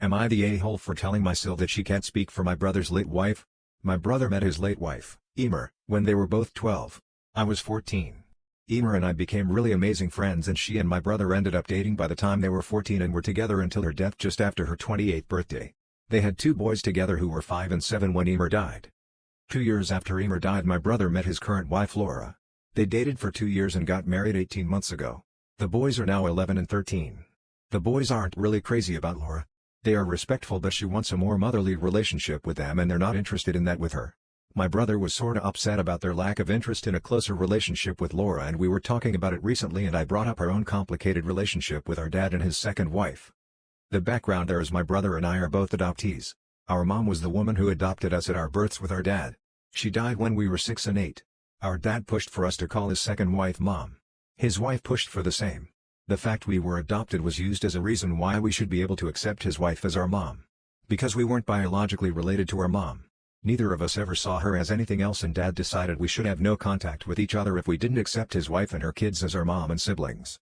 Am I the a-hole for telling myself that she can't speak for my brother's late wife? My brother met his late wife, Emer, when they were both 12. I was 14. Emer and I became really amazing friends, and she and my brother ended up dating by the time they were 14 and were together until her death just after her 28th birthday. They had 2 boys together who were 5 and 7 when Emer died. 2 years after Emer died, my brother met his current wife Laura. They dated for 2 years and got married 18 months ago. The boys are now 11 and 13. The boys aren't really crazy about Laura. They are respectful, but she wants a more motherly relationship with them and they're not interested in that with her. My brother was sorta upset about their lack of interest in a closer relationship with Laura, and we were talking about it recently, and I brought up our own complicated relationship with our dad and his second wife. The background there is my brother and I are both adoptees. Our mom was the woman who adopted us at our births with our dad. She died when we were 6 and 8. Our dad pushed for us to call his second wife Mom. His wife pushed for the same. The fact we were adopted was used as a reason why we should be able to accept his wife as our mom. Because we weren't biologically related to our mom. Neither of us ever saw her as anything else, and Dad decided we should have no contact with each other if we didn't accept his wife and her kids as our mom and siblings.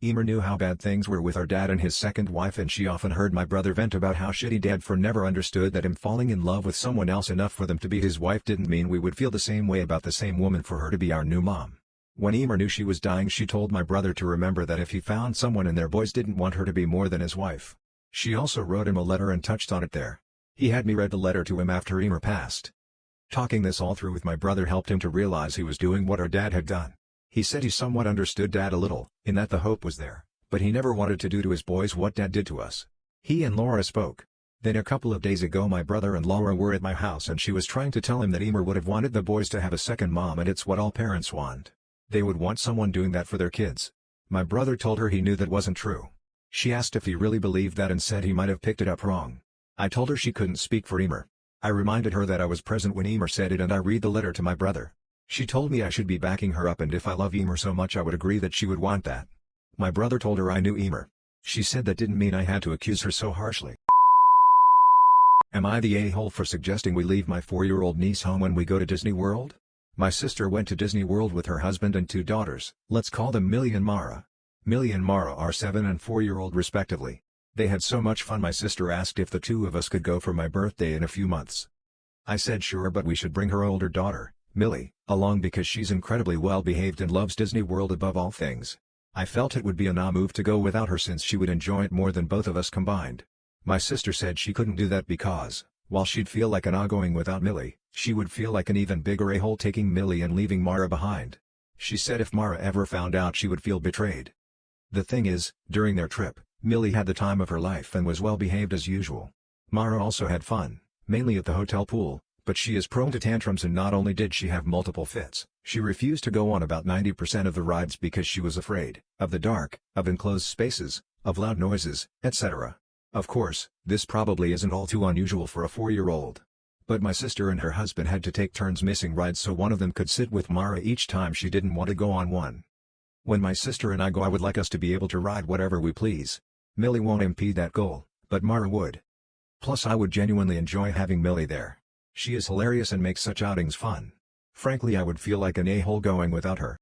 Emer knew how bad things were with our dad and his second wife, and she often heard my brother vent about how shitty Dad for never understood that him falling in love with someone else enough for them to be his wife didn't mean we would feel the same way about the same woman for her to be our new mom. When Emer knew she was dying, she told my brother to remember that if he found someone and their boys didn't want her to be more than his wife. She also wrote him a letter and touched on it there. He had me read the letter to him after Emer passed. Talking this all through with my brother helped him to realize he was doing what our dad had done. He said he somewhat understood Dad a little, in that the hope was there, but he never wanted to do to his boys what Dad did to us. He and Laura spoke. Then a couple of days ago my brother and Laura were at my house, and she was trying to tell him that Emer would have wanted the boys to have a second mom, and it's what all parents want. They would want someone doing that for their kids. My brother told her he knew that wasn't true. She asked if he really believed that and said he might have picked it up wrong. I told her she couldn't speak for Emer. I reminded her that I was present when Emer said it, and I read the letter to my brother. She told me I should be backing her up, and if I love Emer so much I would agree that she would want that. My brother told her I knew Emer. She said that didn't mean I had to accuse her so harshly. Am I the a-hole for suggesting we leave my 4-year-old niece home when we go to Disney World? My sister went to Disney World with her husband and 2 daughters. Let's call them Millie and Mara. Millie and Mara are 7 and 4-year-old respectively. They had so much fun my sister asked if the 2 of us could go for my birthday in a few months. I said sure, but we should bring her older daughter, Millie, along because she's incredibly well behaved and loves Disney World above all things. I felt it would be a nah move to go without her since she would enjoy it more than both of us combined. My sister said she couldn't do that because, while she'd feel like an ah going without Millie, she would feel like an even bigger a-hole taking Millie and leaving Mara behind. She said if Mara ever found out she would feel betrayed. The thing is, during their trip, Millie had the time of her life and was well behaved as usual. Mara also had fun, mainly at the hotel pool, but she is prone to tantrums, and not only did she have multiple fits, she refused to go on about 90% of the rides because she was afraid of the dark, of enclosed spaces, of loud noises, etc. Of course, this probably isn't all too unusual for a 4-year-old. But my sister and her husband had to take turns missing rides so one of them could sit with Mara each time she didn't want to go on one. When my sister and I go, I would like us to be able to ride whatever we please. Millie won't impede that goal, but Mara would. Plus I would genuinely enjoy having Millie there. She is hilarious and makes such outings fun. Frankly, I would feel like an a-hole going without her.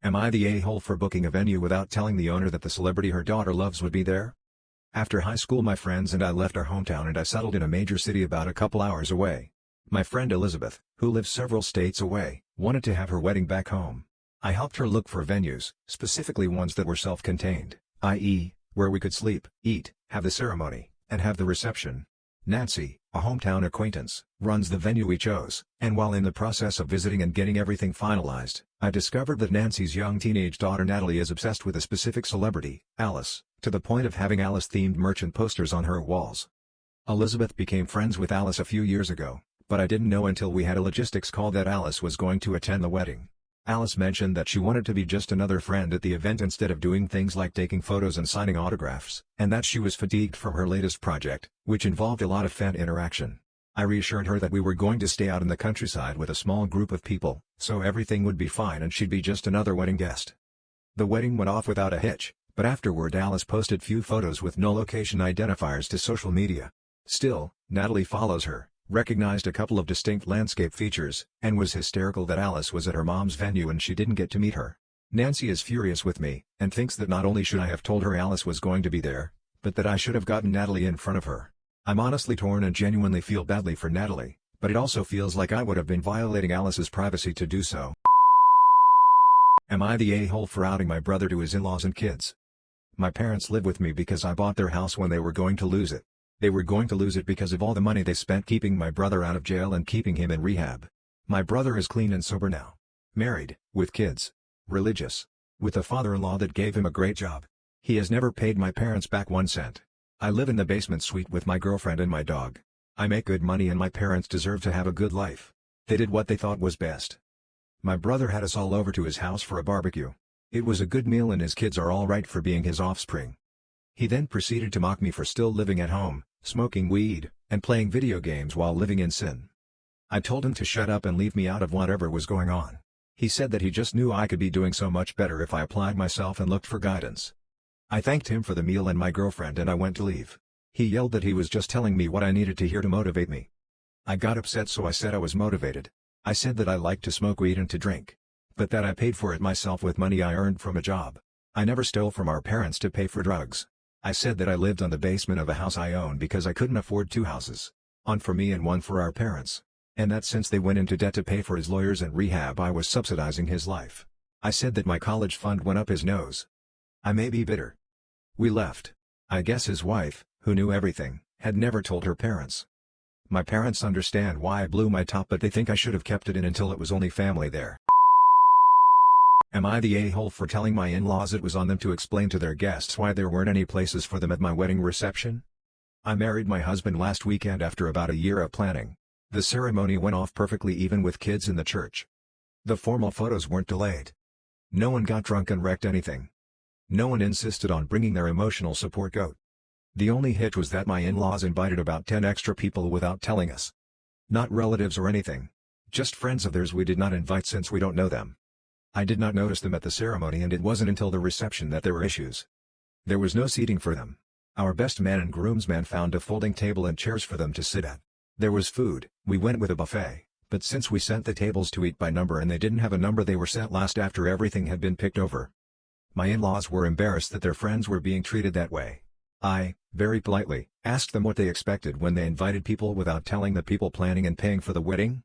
Am I the a-hole for booking a venue without telling the owner that the celebrity her daughter loves would be there? After high school my friends and I left our hometown and I settled in a major city about a couple hours away. My friend Elizabeth, who lives several states away, wanted to have her wedding back home. I helped her look for venues, specifically ones that were self-contained, i.e., where we could sleep, eat, have the ceremony, and have the reception. Nancy, a hometown acquaintance, runs the venue we chose, and while in the process of visiting and getting everything finalized, I discovered that Nancy's young teenage daughter Natalie is obsessed with a specific celebrity, Alice, to the point of having Alice-themed merchant posters on her walls. Elizabeth became friends with Alice a few years ago, but I didn't know until we had a logistics call that Alice was going to attend the wedding. Alice mentioned that she wanted to be just another friend at the event instead of doing things like taking photos and signing autographs, and that she was fatigued from her latest project, which involved a lot of fan interaction. I reassured her that we were going to stay out in the countryside with a small group of people, so everything would be fine and she'd be just another wedding guest. The wedding went off without a hitch, but afterward Alice posted few photos with no location identifiers to social media. Still, Natalie follows her, recognized a couple of distinct landscape features, and was hysterical that Alice was at her mom's venue and she didn't get to meet her. Nancy is furious with me, and thinks that not only should I have told her Alice was going to be there, but that I should have gotten Natalie in front of her. I'm honestly torn and genuinely feel badly for Natalie, but it also feels like I would have been violating Alice's privacy to do so. Am I the a-hole for outing my brother to his in-laws and kids? My parents live with me because I bought their house when they were going to lose it. They were going to lose it because of all the money they spent keeping my brother out of jail and keeping him in rehab. My brother is clean and sober now. Married, with kids. Religious. With a father-in-law that gave him a great job. He has never paid my parents back 1 cent. I live in the basement suite with my girlfriend and my dog. I make good money and my parents deserve to have a good life. They did what they thought was best. My brother had us all over to his house for a barbecue. It was a good meal and his kids are all right for being his offspring. He then proceeded to mock me for still living at home, smoking weed, and playing video games while living in sin. I told him to shut up and leave me out of whatever was going on. He said that he just knew I could be doing so much better if I applied myself and looked for guidance. I thanked him for the meal and my girlfriend and I went to leave. He yelled that he was just telling me what I needed to hear to motivate me. I got upset, so I said I was motivated. I said that I liked to smoke weed and to drink. But that I paid for it myself with money I earned from a job. I never stole from our parents to pay for drugs. I said that I lived on the basement of a house I owned because I couldn't afford 2 houses. One for me and one for our parents. And that since they went into debt to pay for his lawyers and rehab, I was subsidizing his life. I said that my college fund went up his nose. I may be bitter. We left. I guess his wife, who knew everything, had never told her parents. My parents understand why I blew my top, but they think I should have kept it in until it was only family there. Am I the a-hole for telling my in-laws it was on them to explain to their guests why there weren't any places for them at my wedding reception? I married my husband last weekend after about a year of planning. The ceremony went off perfectly even with kids in the church. The formal photos weren't delayed. No one got drunk and wrecked anything. No one insisted on bringing their emotional support goat. The only hitch was that my in-laws invited about 10 extra people without telling us. Not relatives or anything. Just friends of theirs we did not invite since we don't know them. I did not notice them at the ceremony and it wasn't until the reception that there were issues. There was no seating for them. Our best man and groomsman found a folding table and chairs for them to sit at. There was food, we went with a buffet, but since we sent the tables to eat by number and they didn't have a number, they were sent last after everything had been picked over. My in-laws were embarrassed that their friends were being treated that way. I, very politely, asked them what they expected when they invited people without telling the people planning and paying for the wedding.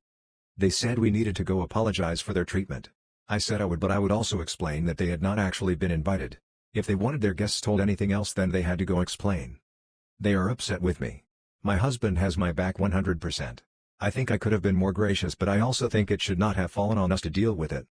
They said we needed to go apologize for their treatment. I said I would, but I would also explain that they had not actually been invited. If they wanted their guests told anything else, then they had to go explain. They are upset with me. My husband has my back 100%. I think I could have been more gracious, but I also think it should not have fallen on us to deal with it.